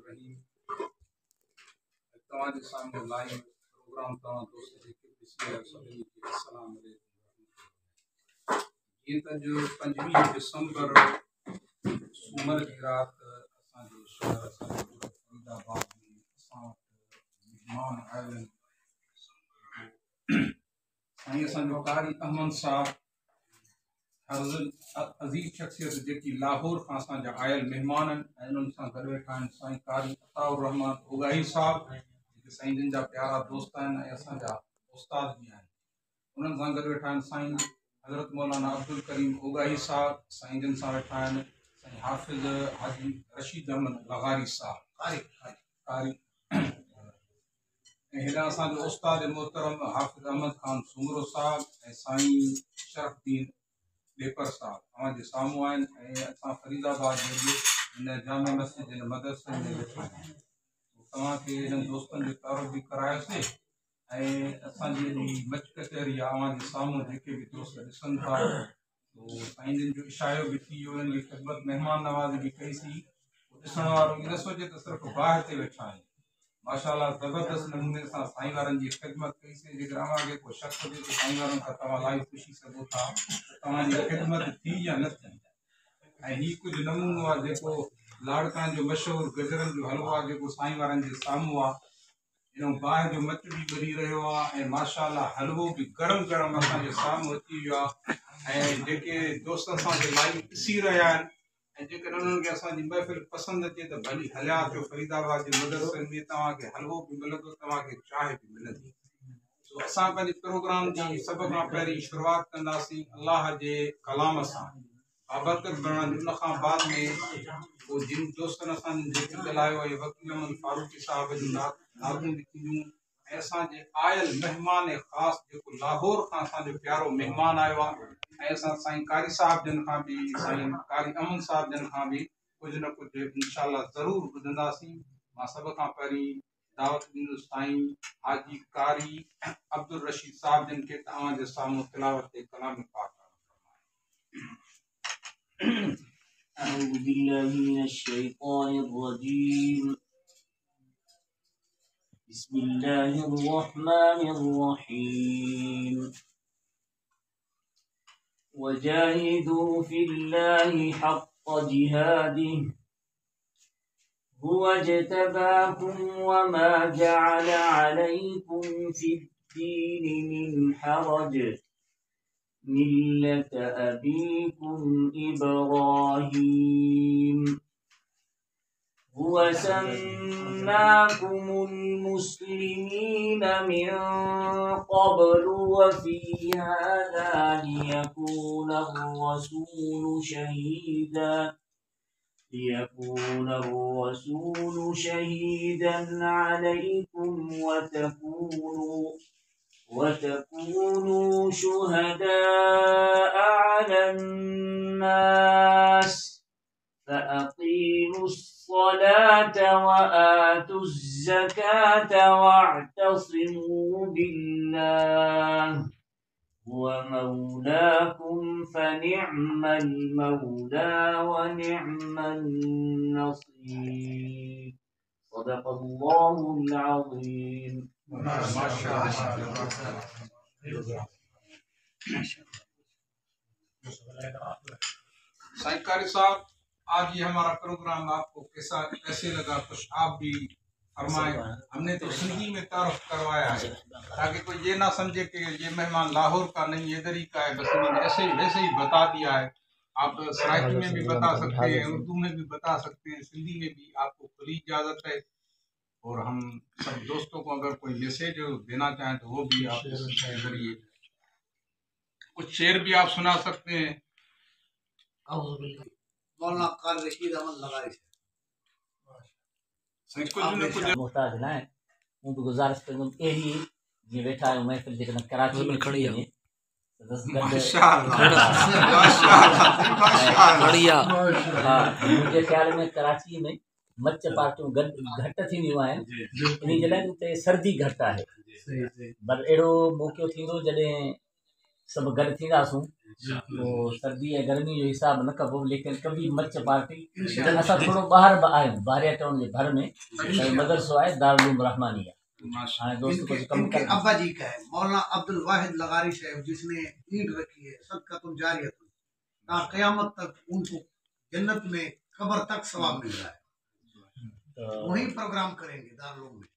रहीम। तव्हांजे सामने live programme तव्हां दोस्त जेके ॾिसी रहिया सभिनी खे अस्सलाम वालेकुम। जीअं त जो 25 दिसंबर सूमर जी राति असांजे शहर असांजे फरीदाबाद में असां वटि महिमान आयल आहिनि। साईं असांजो कारी अहमद साहब अज़ीज़ शख्सियत जेकी लाहौर खां असांजा आयल महिमान आहिनि ऐं उन्हनि सां गॾु वेठा आहिनि साईं कारी अताउर रहमान ओगाही साहब जेके साईं जिन जा प्यारा दोस्त आहिनि ऐं असांजा उस्ताद बि आहिनि। उन्हनि सां गॾु वेठा आहिनि साईं हज़रत मौलाना अब्दुल करीम ओगाही साहब। साईं जिन सां वेठा आहिनि साईं हाफ़िज़ हाजी रशीद अहमद लगारी साहब कारी ऐं हेॾा असांजो उस्ताद मोहतरम हाफ़िज़ अहमद ख़ान सुमरो साहब ऐं साईं शरफ़ुद्दीन बेपर साहब तव्हांजे साम्हूं आहिनि। ऐं असां फरीदाबाद में बि हिन जामा मस्जिद हिन मदरसे में वेठा आहियूं। तव्हांखे हिननि दोस्तनि जो तारुफ़ बि करायोसीं ऐं असांजी मच कचहरी आहे अव्हांजे साम्हूं जेके बि दोस्त ॾिसनि था साईं जिन जो इशारो बि थी वियो। हिननि जी ख़िदमत महिमान नवाज़ी बि कईसीं। ॾिसण वारो इहो न सोचे त सिर्फ़ु ॿाहिरि ते वेठा आहियूं। माशाअल्लाह ज़बरदस्त नमूने सां साईं वारनि जी ख़िदमत कईसीं। जेकर अव्हांखे को शक हुजे त साईं वारनि खां तव्हां लाइव पुछी सघो था तव्हांजी ख़िदमत थी या न थी। ऐं हीउ कुझु नमूनो आहे जेको लाड़कान जो मशहूरु गजरनि जो हलवो आहे जेको साईं वारनि जे साम्हूं आहे। इन ॿाहिरि जो मच बि ॿरी रहियो आहे ऐं माशाअल्लाह हलवो बि गरम गरम असांजे साम्हूं अची वियो आहे। ऐं जेके दोस्त असांखे लाइव ॾिसी रहिया आहिनि ऐं जेकर उन्हनि खे असांजी महफ़िल पसंदि अचे त भली हलिया अचो फरीदाबाद जे मदरसनि में तव्हांखे हलवो बि मिलंदो तव्हांखे चांहि बि मिलंदी। असां पंहिंजे प्रोग्राम जी सभ खां पहिरीं शुरूआति कंदासीं अलाह जे कलाम सां बाबरकत बणनि। उन खां बाद में पोइ जिन दोस्तनि असांजे ज़िक्र ॻाल्हायो आहे वकील अहमद फारूकी साहिब जूं नातूं बि थींदियूं ऐं असांजे आयल महिमान ख़ासि जेको लाहौर खां असांजो प्यारो महिमान आयो आहे ऐं असां साईं कारी साहिब जन खां बि साईं कारी अमन साहिब जन खां बि कुझु न कुझु इंशाअल्लाह ज़रूरु ॿुधंदासीं। मां सभ खां पहिरीं दावत ॾींदुसि साईं हाजी कारी अब्दुल रशीद साहिब जिन खे तव्हांजे साम्हूं तिलावत ते कलाम पाक أعوذ بالله من الشيطان الرجيم بسم الله الرحمن الرحيم وجاهدوا في الله حق جهاده هو اجتباكم وما جعل عليكم في الدين من حرج ملة أبيكم إبراهيم هو سماكم المسلمين من قبل وفي هذا ليكون الرسول شهيدا عليكم وتكونوا شهداء على الناس فأقيموا الصلاة وآتوا الزكاة واعتصموا بالله هو مولاكم فنعم المولى ونعم النصير صدق الله العظيم. साईं कारी साहब आज ये हमारा प्रोग्राम आपको कैसे लगा कुछ आप भी फरमाएं। हमने तो सिंधी में तारुफ करवाया है ताकि कोई ये ना समझे कि ये मेहमान लाहौर का नहीं इधर ही का है, बस उन्होंने ऐसे वैसे ही बता दिया है। आप सराइकी में भी बता सकते हैं, उर्दू में भी बता सकते हैं, सिंधी में भी आपको खुली इजाज़त है। और हम सब दोस्तों को अगर कोई मैसेज देना चाहें तो वो भी आप इसके जरिए कुछ शेर भी आप सुना सकते हैं। मौलाना कारी रशीद अहमद लगारी मोहताज न आहे मूं बि गुज़ारिश कंदुमि अहिड़ी जीअं वेठा आहियूं महफ़िल जेकॾहिं कराची में खणी वञे मुंहिंजे ख़्याल में कराची में मच पार्टियूं घटि थींदियूं आहिनि इन जे लाइ उते सर्दी घटि आहे पर अहिड़ो मौक़ो थींदो जॾहिं सब गॾु थींदासूं। तो सर्दी ऐं गर्मी जो हिसाब न कबो, लेकिन कभी मर्च पार्टी असां थोरो ॿाहिरि बि आहियूं, बारिया टाउन जे भर में मदरसो आहे दारुल उलूम रहमानिया। हाणे दोस्त कुछ कम इनके कर अब्बा जी का है मौलाना अब्दुल वाहिद लगारी साहब, जिसने ईंट रखी है सदक़तुन जारियतुन, ता क़यामत तक उनको जन्नत में कब्र तक सवाब मिल रहा है। वही प्रोग्राम करेंगे दारुल उलूम में।